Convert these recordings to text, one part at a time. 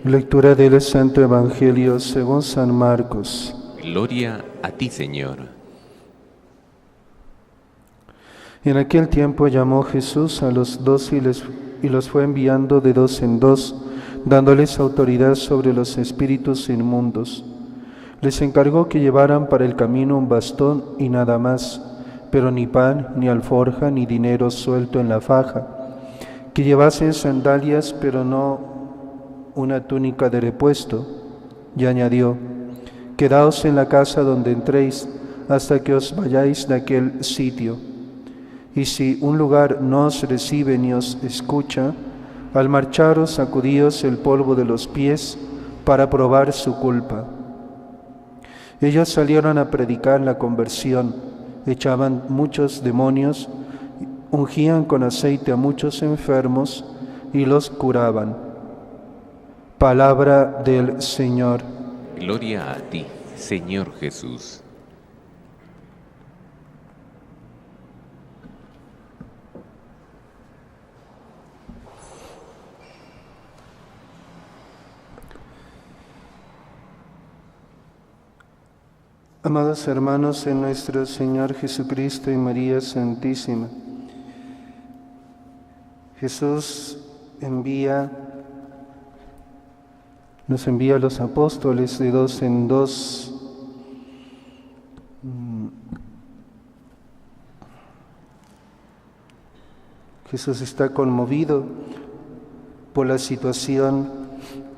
Lectura del Santo Evangelio según San Marcos. Gloria a ti, Señor. En aquel tiempo llamó Jesús a los 12 y los fue enviando de dos en dos, dándoles autoridad sobre los espíritus inmundos. Les encargó que llevaran para el camino un bastón y nada más, pero ni pan, ni alforja, ni dinero suelto en la faja, que llevasen sandalias, pero no una túnica de repuesto. Y añadió: quedaos en la casa donde entréis, hasta que os vayáis de aquel sitio. Y si un lugar no os recibe ni os escucha, al marcharos sacudíos el polvo de los pies para probar su culpa. Ellos salieron a predicar la conversión, echaban muchos demonios, ungían con aceite a muchos enfermos y los curaban. Palabra del Señor. Gloria a ti, Señor Jesús. Amados hermanos en nuestro Señor Jesucristo y María Santísima, Jesús nos envía a los apóstoles de dos en dos. Jesús está conmovido por la situación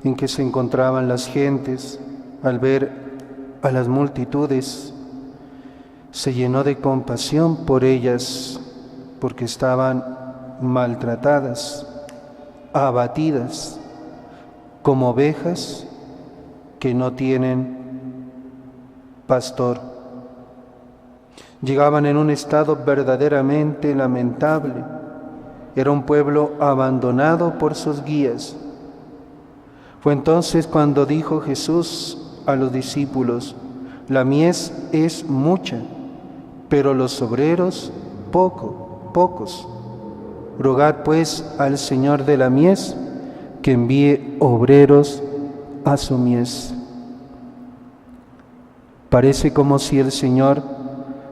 en que se encontraban las gentes. Al ver a las multitudes, se llenó de compasión por ellas, porque estaban maltratadas, abatidas, como ovejas que no tienen pastor. Llegaban en un estado verdaderamente lamentable. Era un pueblo abandonado por sus guías. Fue entonces cuando dijo Jesús a los discípulos: la mies es mucha, pero los obreros pocos. Rogad pues al Señor de la mies que envíe obreros a su mies. Parece como si el Señor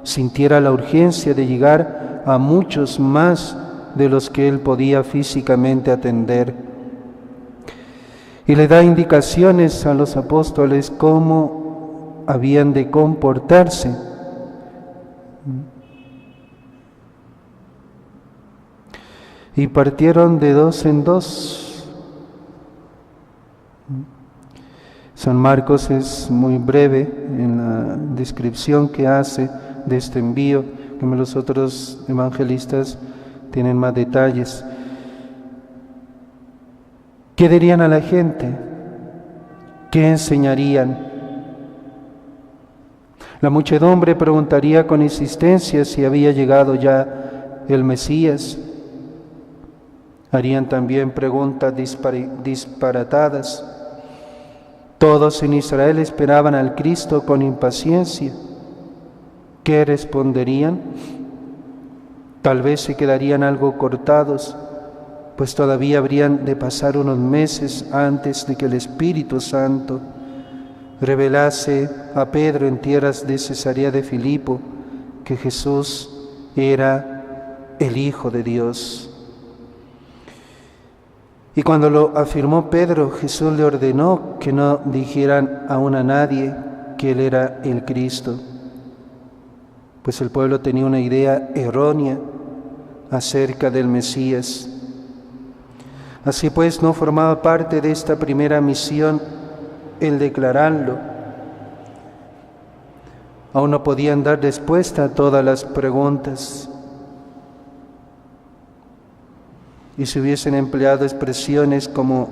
sintiera la urgencia de llegar a muchos más de los que Él podía físicamente atender. Y le da indicaciones a los apóstoles cómo habían de comportarse. Y partieron de dos en dos. San Marcos es muy breve en la descripción que hace de este envío, que los otros evangelistas tienen más detalles. ¿Qué dirían a la gente? ¿Qué enseñarían? La muchedumbre preguntaría con insistencia si había llegado ya el Mesías. Harían también preguntas disparatadas. Todos en Israel esperaban al Cristo con impaciencia. ¿Qué responderían? Tal vez se quedarían algo cortados, pues todavía habrían de pasar unos meses antes de que el Espíritu Santo revelase a Pedro en tierras de Cesarea de Filipo que Jesús era el Hijo de Dios. Y cuando lo afirmó Pedro, Jesús le ordenó que no dijeran aún a nadie que Él era el Cristo, pues el pueblo tenía una idea errónea acerca del Mesías. Así pues, no formaba parte de esta primera misión el declararlo. Aún no podían dar respuesta a todas las preguntas. Y si hubiesen empleado expresiones como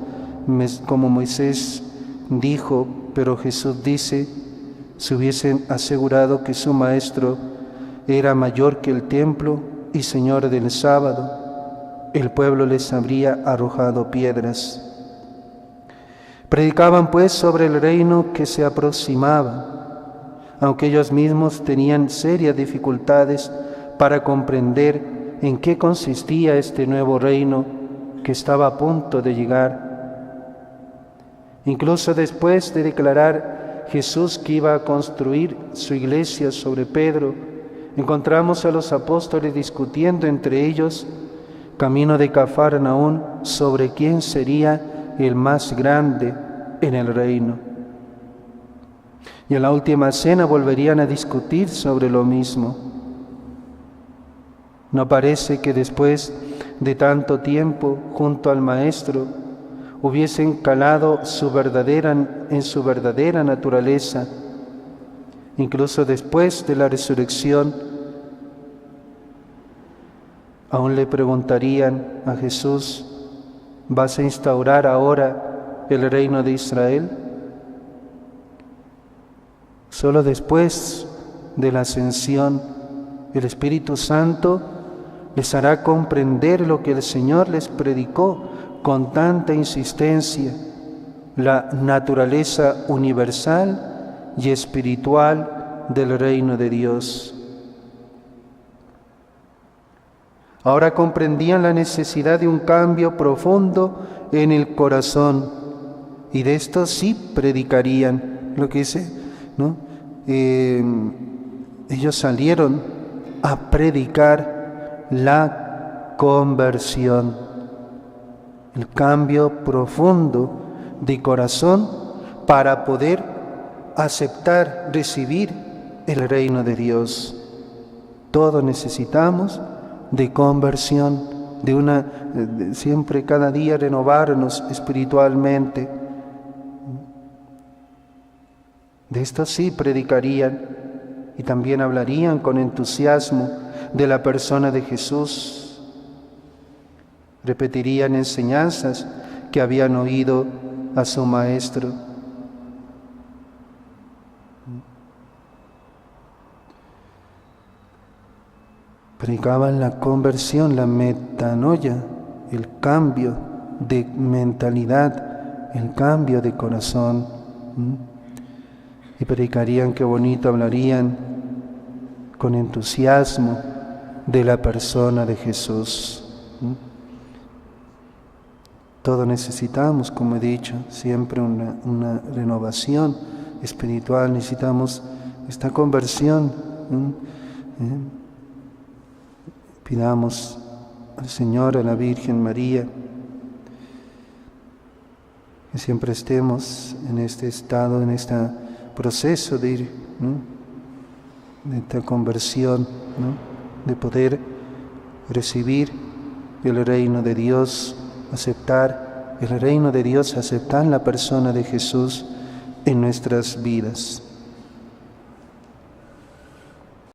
Moisés dijo, pero Jesús dice, si hubiesen asegurado que su maestro era mayor que el templo y Señor del sábado, el pueblo les habría arrojado piedras. Predicaban pues sobre el reino que se aproximaba, aunque ellos mismos tenían serias dificultades para comprender en qué consistía este nuevo reino que estaba a punto de llegar. Incluso después de declarar Jesús que iba a construir su iglesia sobre Pedro, encontramos a los apóstoles discutiendo entre ellos, camino de Cafarnaún, sobre quién sería el más grande en el reino. Y en la última cena volverían a discutir sobre lo mismo. ¿No parece que después de tanto tiempo junto al Maestro hubiesen calado en su verdadera naturaleza? Incluso después de la resurrección, aún le preguntarían a Jesús: ¿vas a instaurar ahora el reino de Israel? Solo después de la ascensión, el Espíritu Santo les hará comprender lo que el Señor les predicó con tanta insistencia: la naturaleza universal y espiritual del reino de Dios. Ahora comprendían la necesidad de un cambio profundo en el corazón, y de esto sí predicarían, lo que dice, ¿no? Ellos salieron a predicar la conversión, el cambio profundo de corazón para poder aceptar, recibir el reino de Dios. Todos necesitamos de conversión, siempre cada día renovarnos espiritualmente. De esto sí predicarían y también hablarían con entusiasmo de la persona de Jesús. Repetirían enseñanzas que habían oído a su Maestro. Predicaban la conversión, la metanoia, el cambio de mentalidad, el cambio de corazón. Y predicarían, qué bonito, hablarían con entusiasmo de la persona de Jesús. Todos necesitamos, como he dicho, siempre una renovación espiritual, necesitamos esta conversión. Pidamos al Señor, a la Virgen María, que siempre estemos en este estado, en este proceso de ir, de esta conversión, de poder recibir el reino de Dios, aceptar el reino de Dios, aceptar la persona de Jesús en nuestras vidas.